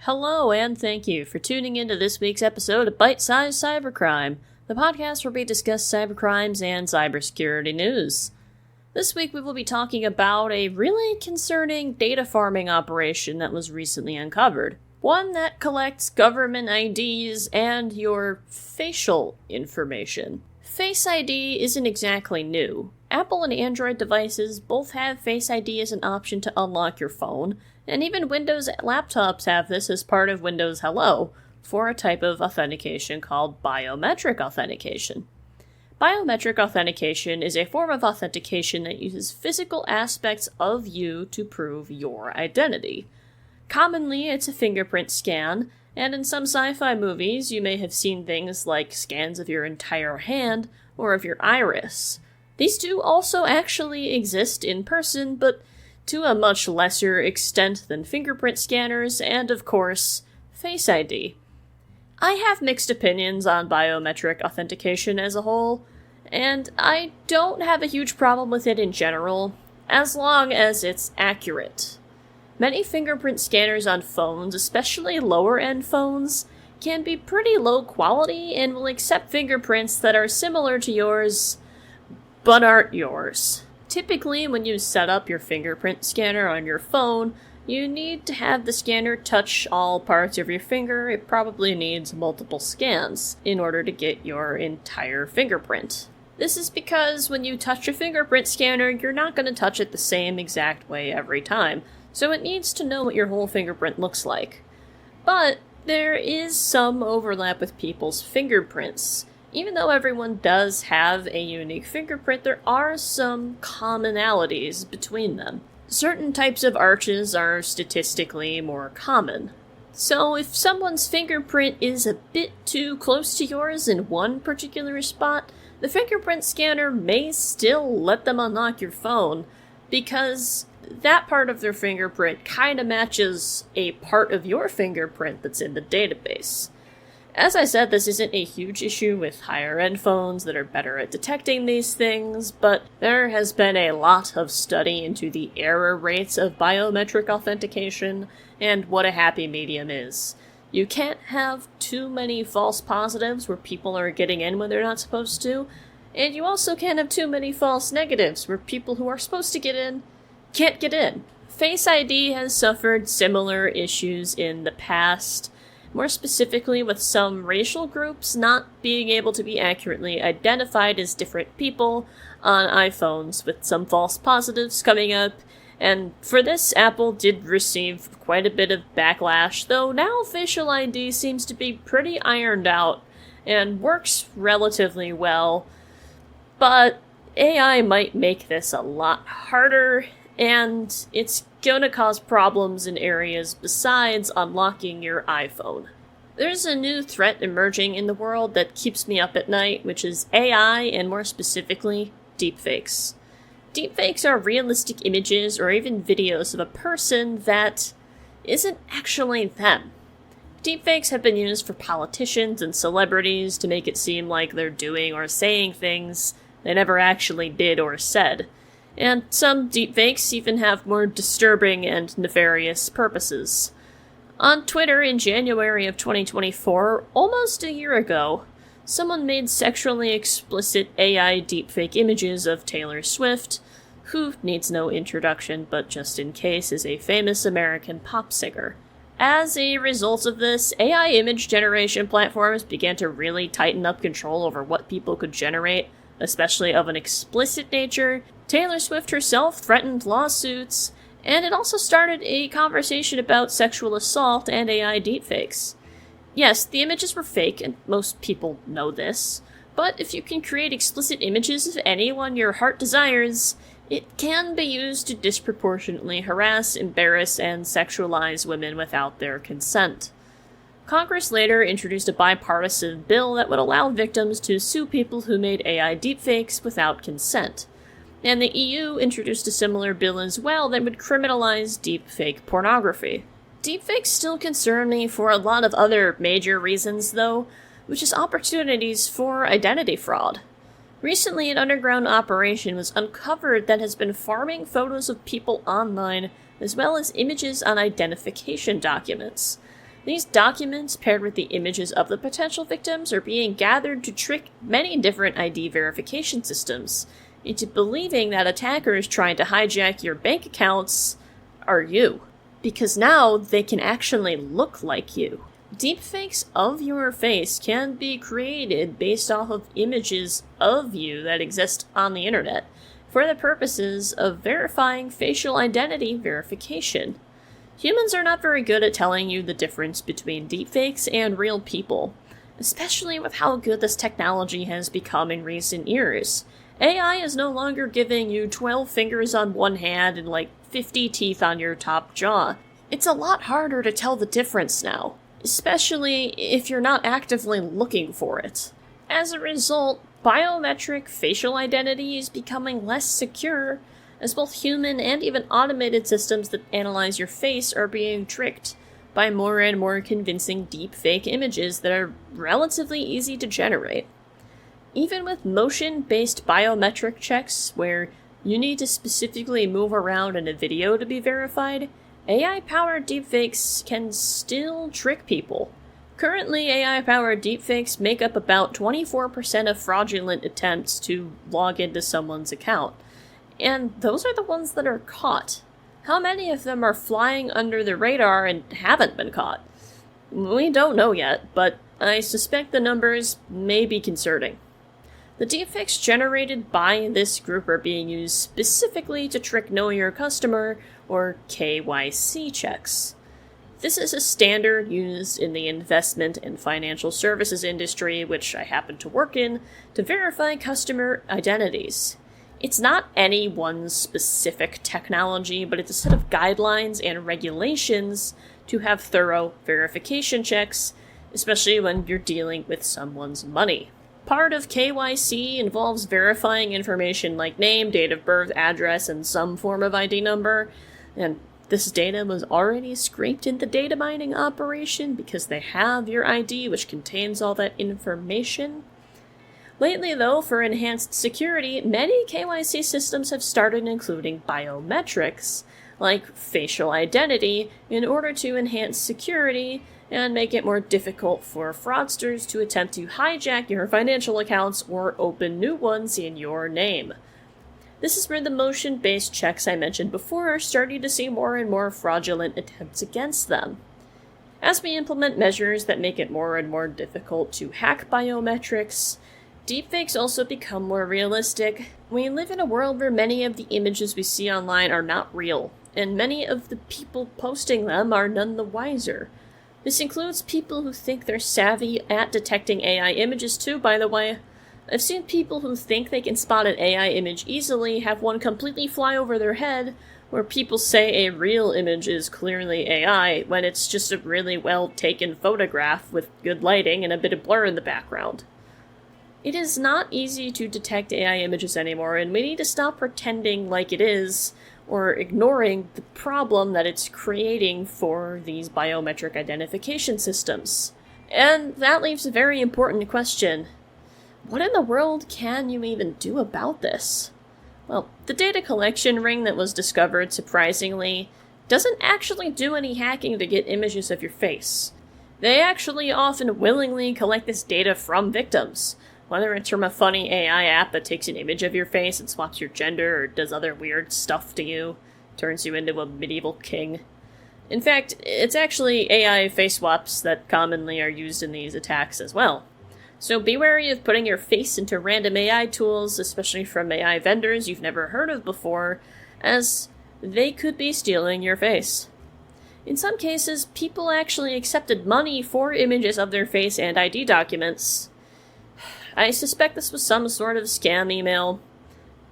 Hello, and thank you for tuning into this week's episode of Bite-Sized Cybercrime, the podcast where we discuss cybercrimes and cybersecurity news. This week we will be talking about a really concerning data farming operation that was recently uncovered. One that collects government IDs and your facial information. Face ID isn't exactly new. Apple and Android devices both have Face ID as an option to unlock your phone, and even Windows laptops have this as part of Windows Hello for a type of authentication called biometric authentication. Biometric authentication is a form of authentication that uses physical aspects of you to prove your identity. Commonly, it's a fingerprint scan, and in some sci-fi movies, you may have seen things like scans of your entire hand or of your iris. These do also actually exist in person, but to a much lesser extent than fingerprint scanners and, of course, Face ID. I have mixed opinions on biometric authentication as a whole, and I don't have a huge problem with it in general, as long as it's accurate. Many fingerprint scanners on phones, especially lower-end phones, can be pretty low quality and will accept fingerprints that are similar to yours, but aren't yours. Typically, when you set up your fingerprint scanner on your phone, you need to have the scanner touch all parts of your finger. It probably needs multiple scans in order to get your entire fingerprint. This is because when you touch a fingerprint scanner, you're not going to touch it the same exact way every time, so it needs to know what your whole fingerprint looks like. But there is some overlap with people's fingerprints. Even though everyone does have a unique fingerprint, there are some commonalities between them. Certain types of arches are statistically more common. So if someone's fingerprint is a bit too close to yours in one particular spot, the fingerprint scanner may still let them unlock your phone because that part of their fingerprint kind of matches a part of your fingerprint that's in the database. As I said, this isn't a huge issue with higher-end phones that are better at detecting these things, but there has been a lot of study into the error rates of biometric authentication and what a happy medium is. You can't have too many false positives where people are getting in when they're not supposed to, and you also can't have too many false negatives where people who are supposed to get in can't get in. Face ID has suffered similar issues in the past, more specifically with some racial groups not being able to be accurately identified as different people on iPhones, with some false positives coming up, and for this Apple did receive quite a bit of backlash, though now facial ID seems to be pretty ironed out and works relatively well, but AI might make this a lot harder, and it's gonna cause problems in areas besides unlocking your iPhone. There's a new threat emerging in the world that keeps me up at night, which is AI, and more specifically, deepfakes. Deepfakes are realistic images or even videos of a person that isn't actually them. Deepfakes have been used for politicians and celebrities to make it seem like they're doing or saying things they never actually did or said. And some deepfakes even have more disturbing and nefarious purposes. On Twitter in January of 2024, almost a year ago, someone made sexually explicit AI deepfake images of Taylor Swift, who needs no introduction, but just in case is a famous American pop singer. As a result of this, AI image generation platforms began to really tighten up control over what people could generate, especially of an explicit nature. Taylor Swift herself threatened lawsuits, and it also started a conversation about sexual assault and AI deepfakes. Yes, the images were fake, and most people know this, but if you can create explicit images of anyone your heart desires, it can be used to disproportionately harass, embarrass, and sexualize women without their consent. Congress later introduced a bipartisan bill that would allow victims to sue people who made AI deepfakes without consent. And the EU introduced a similar bill as well that would criminalize deepfake pornography. Deepfakes still concern me for a lot of other major reasons, though, which is opportunities for identity fraud. Recently, an underground operation was uncovered that has been farming photos of people online, as well as images on identification documents. These documents, paired with the images of the potential victims, are being gathered to trick many different ID verification systems into believing that attackers trying to hijack your bank accounts are you. Because now they can actually look like you. Deepfakes of your face can be created based off of images of you that exist on the internet for the purposes of verifying facial identity verification. Humans are not very good at telling you the difference between deepfakes and real people, especially with how good this technology has become in recent years. AI is no longer giving you 12 fingers on one hand and like 50 teeth on your top jaw. It's a lot harder to tell the difference now, especially if you're not actively looking for it. As a result, biometric facial identity is becoming less secure, as both human and even automated systems that analyze your face are being tricked by more and more convincing deepfake images that are relatively easy to generate. Even with motion-based biometric checks, where you need to specifically move around in a video to be verified, AI-powered deepfakes can still trick people. Currently, AI-powered deepfakes make up about 24% of fraudulent attempts to log into someone's account. And those are the ones that are caught. How many of them are flying under the radar and haven't been caught? We don't know yet, but I suspect the numbers may be concerning. The deepfakes generated by this group are being used specifically to trick Know Your Customer, or KYC checks. This is a standard used in the investment and financial services industry, which I happen to work in, to verify customer identities. It's not any one specific technology, but it's a set of guidelines and regulations to have thorough verification checks, especially when you're dealing with someone's money. Part of KYC involves verifying information like name, date of birth, address, and some form of ID number, and this data was already scraped in the data mining operation because they have your ID, which contains all that information. Lately, though, for enhanced security, many KYC systems have started including biometrics, like facial identity, in order to enhance security and make it more difficult for fraudsters to attempt to hijack your financial accounts or open new ones in your name. This is where the motion-based checks I mentioned before are starting to see more and more fraudulent attempts against them. As we implement measures that make it more and more difficult to hack biometrics, deepfakes also become more realistic. We live in a world where many of the images we see online are not real, and many of the people posting them are none the wiser. This includes people who think they're savvy at detecting AI images too, by the way. I've seen people who think they can spot an AI image easily have one completely fly over their head, where people say a real image is clearly AI, when it's just a really well-taken photograph with good lighting and a bit of blur in the background. It is not easy to detect AI images anymore, and we need to stop pretending like it is, or ignoring the problem that it's creating for these biometric identification systems. And that leaves a very important question. What in the world can you even do about this? Well, the data collection ring that was discovered, surprisingly, doesn't actually do any hacking to get images of your face. They actually often willingly collect this data from victims, whether it's from a funny AI app that takes an image of your face and swaps your gender or does other weird stuff to you, turns you into a medieval king. In fact, it's actually AI face swaps that commonly are used in these attacks as well. So be wary of putting your face into random AI tools, especially from AI vendors you've never heard of before, as they could be stealing your face. In some cases, people actually accepted money for images of their face and ID documents. I suspect this was some sort of scam email,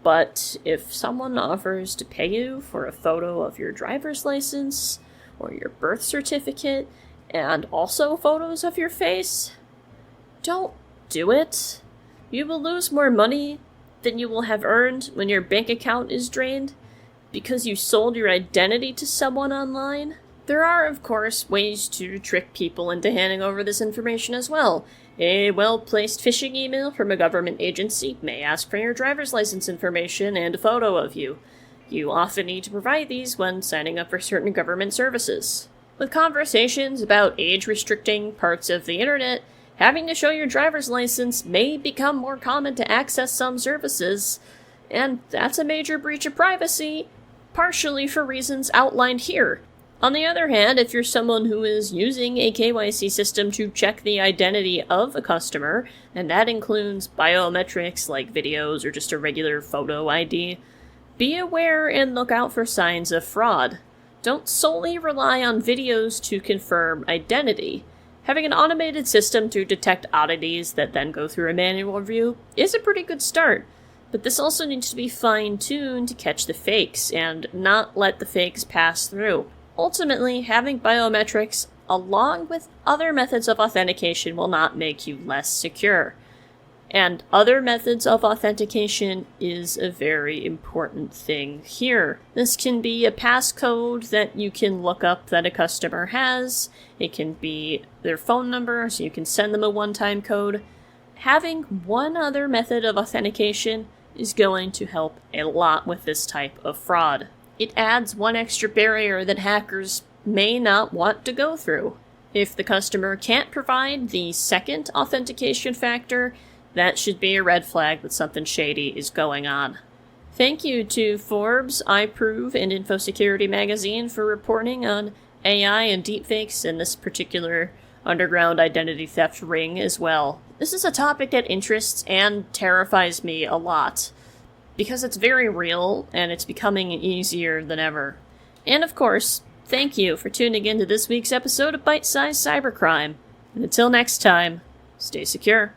but if someone offers to pay you for a photo of your driver's license or your birth certificate and also photos of your face, don't do it. You will lose more money than you will have earned when your bank account is drained because you sold your identity to someone online. There are, of course, ways to trick people into handing over this information as well. A well-placed phishing email from a government agency may ask for your driver's license information and a photo of you. You often need to provide these when signing up for certain government services. With conversations about age-restricting parts of the internet, having to show your driver's license may become more common to access some services, and that's a major breach of privacy, partially for reasons outlined here. On the other hand, if you're someone who is using a KYC system to check the identity of a customer, and that includes biometrics like videos or just a regular photo ID, be aware and look out for signs of fraud. Don't solely rely on videos to confirm identity. Having an automated system to detect oddities that then go through a manual review is a pretty good start, but this also needs to be fine-tuned to catch the fakes and not let the fakes pass through. Ultimately, having biometrics along with other methods of authentication will not make you less secure. And other methods of authentication is a very important thing here. This can be a passcode that you can look up that a customer has. It can be their phone number, so you can send them a one-time code. Having one other method of authentication is going to help a lot with this type of fraud. It adds one extra barrier that hackers may not want to go through. If the customer can't provide the second authentication factor, that should be a red flag that something shady is going on. Thank you to Forbes, iProve, and InfoSecurity Magazine for reporting on AI and deepfakes in this particular underground identity theft ring as well. This is a topic that interests and terrifies me a lot, because it's very real, and it's becoming easier than ever. And of course, thank you for tuning in to this week's episode of Bite-Sized Cybercrime. And until next time, stay secure.